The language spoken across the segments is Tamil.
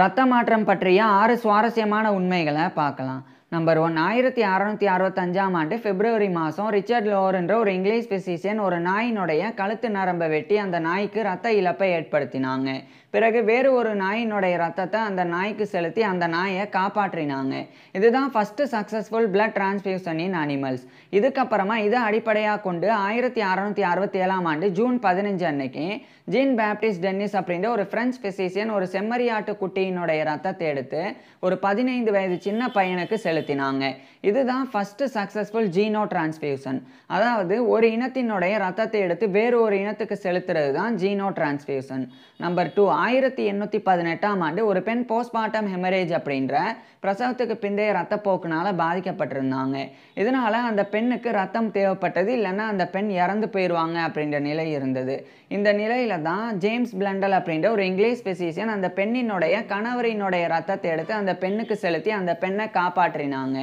ரத்த மாற்றம் பற்றிய 6 சுவாரஸ்யமான உண்மைகளை பார்க்கலாம். நம்பர் 1, 1665ஆம் ஆண்டு பிப்ரவரி மாதம் ரிச்சர்ட் லோவர் என்ற ஒரு இங்கிலீஷ் பிசிஷியன் ஒரு நாயினுடைய கழுத்து நரம்பை வெட்டி அந்த நாய்க்கு ரத்த இழப்பை ஏற்படுத்தினாங்க. பிறகு வேறு ஒரு நாயினுடைய ரத்தத்தை அந்த நாய்க்கு செலுத்தி அந்த நாயை காப்பாற்றினாங்க. இதுதான் ஃபர்ஸ்ட் சக்ஸஸ்ஃபுல் பிளட் டிரான்ஸ்ஃபியூஷன் இன் அனிமல்ஸ். இதுக்கப்புறமா இதை அடிப்படையாக கொண்டு 1667ஆம் ஆண்டு ஜூன் 15 அன்னைக்கு ஜீன் பேப்டிஸ்ட் டென்னிஸ் அப்படின்ற ஒரு பிரெஞ்சு பிசிஷியன் ஒரு செம்மறியாட்டு குட்டியினுடைய ரத்தத்தை எடுத்து ஒரு 15 வயது சின்ன பையனுக்கு செலுத்தினாங்க. இதுதான் ஃபர்ஸ்ட் சக்ஸஸ்ஃபுல் ஜீனோ டிரான்ஸ்ஃபியூஷன். அதாவது ஒரு இனத்தினுடைய ரத்தத்தை எடுத்து வேறு ஒரு இனத்துக்கு செலுத்துறது தான் ஜீனோ டிரான்ஸ்ஃபியூஷன். நம்பர் 2, 1818ஆம் ஆண்டு ஒரு பெண் போஸ்ட்மார்ட்டம் ஹெமரேஜ் அப்படின்ற பிரசவத்துக்கு பிந்தைய ரத்தப்போக்குனால பாதிக்கப்பட்டிருந்தாங்க. இதனால அந்த பெண்ணுக்கு ரத்தம் தேவைப்பட்டது, இல்லைன்னா அந்த பெண் இறந்து போயிடுவாங்க அப்படின்ற நிலை இருந்தது. இந்த நிலையில தான் ஜேம்ஸ் பிளண்டல் அப்படின்ற ஒரு இங்கிலீஷ் பிசிஷியன் அந்த பெண்ணினுடைய கணவரினுடைய ரத்தத்தை எடுத்து அந்த பெண்ணுக்கு செலுத்தி அந்த பெண்ணை காப்பாற்றினாங்க.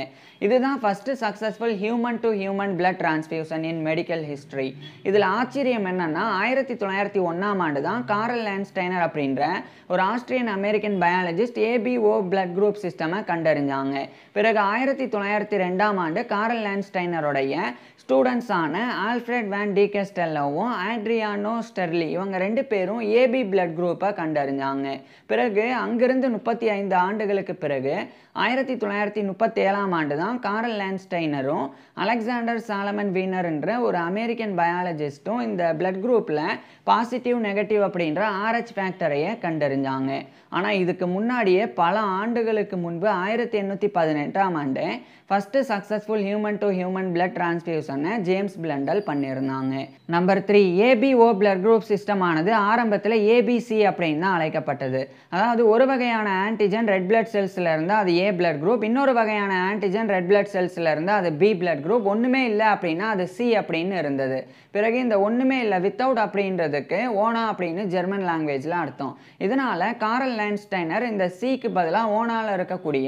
இதுதான் first successful human to human blood transfusion in medical history. இதில் ஆச்சரியம் என்னன்னா 1901ஆம் ஆண்டு தான் காரல் லேண்ட்ஸ்டைனர் அப்படின்ற ஒரு Austrian American biologist ABO blood group சிஸ்டமை கண்டறிஞ்சாங்க. பிறகு 1902ஆம் ஆண்டு காரல் லேண்ட்ஸ்டைனருடைய ஸ்டூடெண்ட்ஸான ஆல்ஃப்ரெட் வேன் டீகெஸ்டெல்லோவும் ஆட்ரியானோ ஸ்டெர்லி இவங்க 2 பேரும் ஏபி பிளட் குரூப்பை கண்டறிஞ்சாங்க. பிறகு அங்கிருந்து 35 ஆண்டுகளுக்கு பிறகு 1937ஆம் ஆண்டு தான் காரல் லேண்ட்ஸ்டைனரும் அலெக்சாண்டர் சாலமன் வீனர் என்ற ஒரு அமெரிக்கன் பயாலஜிஸ்ட்டும் இந்த பிளட் குரூப்பில் பாசிட்டிவ் நெகட்டிவ் அப்படின்ற RH ஃபேக்டரையை கண்டறிஞ்சாங்க. ஆனால் இதுக்கு முன்னாடியே பல ஆண்டுகளுக்கு முன்பு 1818ஆம் ஆண்டு first successful human to human blood டிரான்ஸ்ஃபியூஷனை ஜேம்ஸ் பிளண்டல் பண்ணியிருந்தாங்க. Number 3, ABO blood group system ஆனது ஆரம்பத்தில் ஏபிசி அப்படின்னு தான் அழைக்கப்பட்டது. அதாவது ஒரு வகையான ஆன்டிஜன் ரெட் பிளட் செல்ஸ்ல இருந்து அது ஏ பிளட் குரூப், இன்னொரு வகையான ஆன்டிஜன் ரெட் பிளட் செல்ஸ்ல இருந்து அது பி பிளட் குரூப், ஒன்றுமே இல்லை அப்படின்னா அது சி அப்படின்னு இருந்தது. பிறகு இந்த ஒன்றுமே இல்லை வித்தவுட் அப்படின்றதுக்கு ஓனா அப்படின்னு ஜெர்மன் லாங்குவேஜில் அர்த்தம். இதனால காரல் லேண்ட்ஸ்டைனர் இந்த சிக்கு பதிலாக ஓனால இருக்கக்கூடிய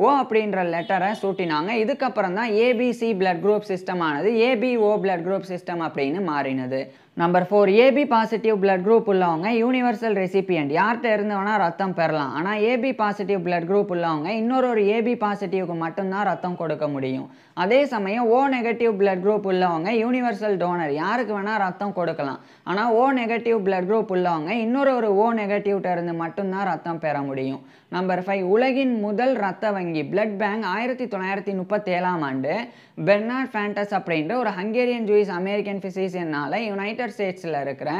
ஓ அப்படின்ற லெட்டரை சூட்டினாங்க. இதுக்கப்புறம் தான் ஏபிசி பிளட் குரூப் சிஸ்டம் ஆனது ஏபிஓ பிளட் குரூப் சிஸ்டம் அப்படின்னு மாறினது. Number 4, AB positive blood group உள்ளவங்க யூனிவர்சல் ரெசிபியன்ட், யார்கிட்ட இருந்து வேணால் ரத்தம் பெறலாம். ஆனால் ஏபி பாசிட்டிவ் பிளட் குரூப் உள்ளவங்க இன்னொரு ஏபி பாசிட்டிவ்க்கு மட்டும்தான் ரத்தம் கொடுக்க முடியும். அதே சமயம் ஓ நெகட்டிவ் பிளட் குரூப் உள்ளவங்க யூனிவர்சல் டோனர், யாருக்கு வேணால் ரத்தம் கொடுக்கலாம். ஆனால் ஓ நெகட்டிவ் பிளட் குரூப் உள்ளவங்க இன்னொரு ஓ நெகட்டிவ்கிட்ட இருந்து மட்டும்தான் ரத்தம் பெற முடியும். நம்பர் 5, உலகின் முதல் ரத்த வங்கி பிளட் பேங்க் 1937ஆம் ஆண்டு பெர்னார்ட் ஃபேண்டஸ் அப்படின்ற ஒரு ஹங்கேரியன் ஜூயிஸ் அமெரிக்கன் பிசிஷியனால யுனைடெட் ஸ்டேட்ஸில் இருக்கிற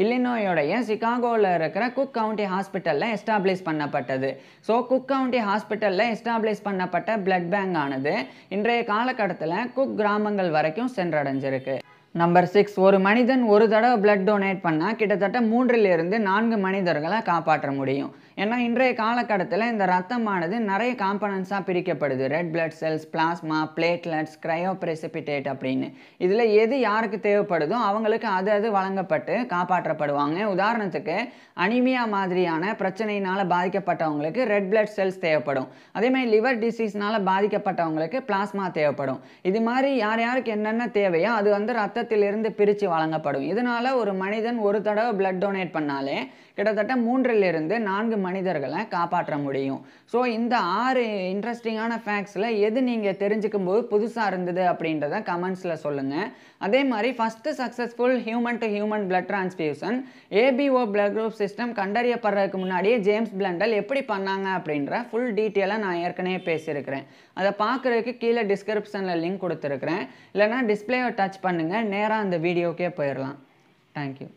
இல்லினோயோடைய சிகாகோவில் இருக்கிற குக் கவுண்டி ஹாஸ்பிட்டலில் எஸ்டாப்ளிஷ் பண்ணப்பட்டது. ஸோ குக் கவுண்டி ஹாஸ்பிட்டலில் எஸ்டாப்ளிஷ் பண்ணப்பட்ட பிளட் பேங்க் ஆனது இன்றைய காலகட்டத்தில் குக் கிராமங்கள் வரைக்கும் சென்றடைஞ்சிருக்கு. நம்பர் 6, ஒரு மனிதன் ஒரு தடவை பிளட் டொனேட் பண்ணால் கிட்டத்தட்ட 3லிருந்து 4 மனிதர்களை காப்பாற்ற முடியும். ஏன்னா இன்றைய காலகட்டத்தில் இந்த ரத்தமானது நிறைய காம்பனன்ஸாக பிரிக்கப்படுது. Red blood cells, plasma, platelets, cryoprecipitate அப்படின்னு. இதில் எது யாருக்கு தேவைப்படுதோ அவங்களுக்கு அது வழங்கப்பட்டு காப்பாற்றப்படுவாங்க. உதாரணத்துக்கு அனிமியா மாதிரியான பிரச்சனையினால் பாதிக்கப்பட்டவங்களுக்கு ரெட் பிளட் செல்ஸ் தேவைப்படும். அதேமாதிரி லிவர் டிசீஸ்னால் பாதிக்கப்பட்டவங்களுக்கு பிளாஸ்மா தேவைப்படும். இது மாதிரி யாருக்கு என்னென்ன தேவையோ அது ரத்தத்திலிருந்து பிரித்து வழங்கப்படும். இதனால ஒரு மனிதன் ஒரு தடவை பிளட் டொனேட் பண்ணாலே கிட்டத்தட்ட 3லிருந்து 4 மனிதர்களை காப்பாற்ற முடியும். ஸோ இந்த 6 இன்ட்ரெஸ்டிங்கான ஃபேக்ட்ஸில் எது நீங்கள் தெரிஞ்சுக்கும் போது புதுசாக இருந்தது அப்படின்றத கமெண்ட்ஸில் சொல்லுங்கள். அதே மாதிரி first successful human to human blood transfusion ABO blood group system கண்டறியப்படுறதுக்கு முன்னாடியே ஜேம்ஸ் பிளண்டல் எப்படி பண்ணாங்க அப்படின்ற ஃபுல் டீட்டெயிலாக நான் ஏற்கனவே பேசியிருக்கிறேன். அதை பார்க்குறதுக்கு கீழே டிஸ்கிரிப்ஷனில் லிங்க் கொடுத்துருக்குறேன். இல்லைனா டிஸ்பிளேவை டச் பண்ணுங்கள், நேராக அந்த வீடியோக்கே போயிடலாம். தேங்க்யூ.